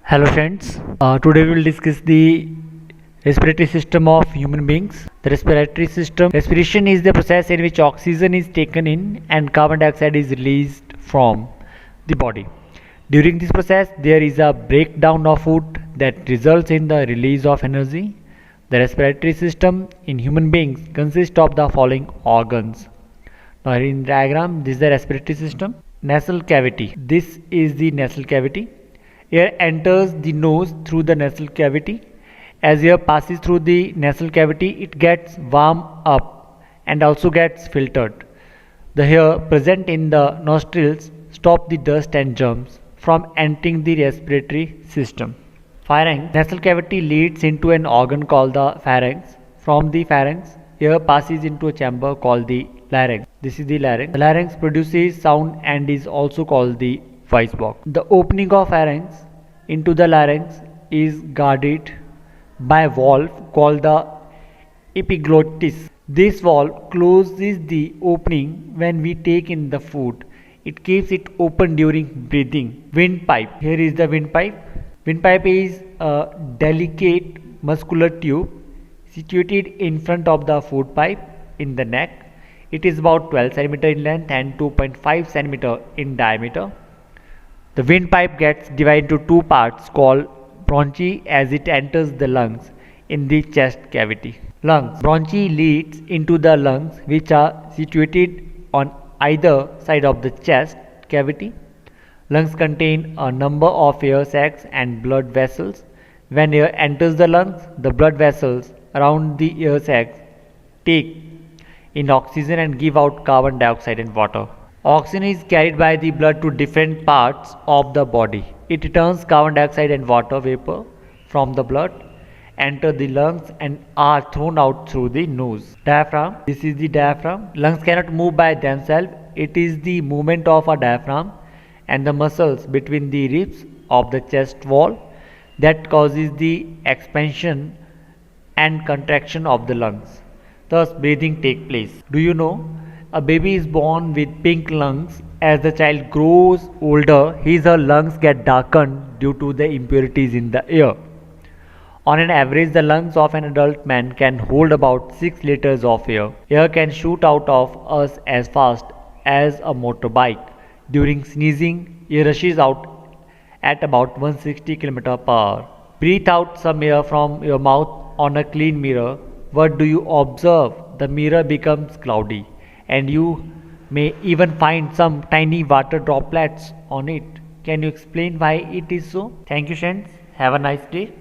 Hello friends, today we will discuss the respiratory system of human beings. The respiratory system, respiration is the process in which oxygen is taken in and carbon dioxide is released from the body. During this process, there is a breakdown of food that results in the release of energy. The respiratory system in human beings consists of the following organs. Now in diagram, this is the respiratory system. Nasal cavity. This is the nasal cavity. Air enters the nose through the nasal cavity. As air passes through the nasal cavity, it gets warmed up and also gets filtered. The air present in the nostrils stop the dust and germs from entering the respiratory system. Pharynx. Nasal cavity leads into an organ called the pharynx. From the pharynx, air passes into a chamber called the larynx. This is the larynx. The larynx produces sound and is also called the voice box. The opening of pharynx into the larynx is guarded by a valve called the epiglottis. This valve closes the opening when we take in the food. It keeps it open during breathing. Windpipe. Here is the windpipe. Windpipe is a delicate muscular tube situated in front of the food pipe in the neck. It is about 12 cm in length and 2.5 cm in diameter. The windpipe gets divided into two parts called bronchi as it enters the lungs in the chest cavity. Lungs. Bronchi leads into the lungs which are situated on either side of the chest cavity. Lungs contain a number of air sacs and blood vessels. When air enters the lungs, the blood vessels around the air sacs take in oxygen and give out carbon dioxide and water. Oxygen is carried by the blood to different parts of the body. It returns carbon dioxide and water vapor from the blood, enter the lungs and are thrown out through the nose. Diaphragm. This is the diaphragm. Lungs cannot move by themselves. It is the movement of a diaphragm and the muscles between the ribs of the chest wall that causes the expansion and contraction of the lungs. Thus breathing takes place. Do you know a baby is born with pink lungs? As the child grows older, his or her lungs get darkened due to the impurities in the air. On an average, the lungs of an adult man can hold about 6 liters of air. Air can shoot out of us as fast as a motorbike. During sneezing, air rushes out at about 160 km per hour. Breathe out some air from your mouth on a clean mirror. What do you observe? The mirror becomes cloudy and you may even find some tiny water droplets on it. Can you explain why it is so? Thank you, friends. Have a nice day.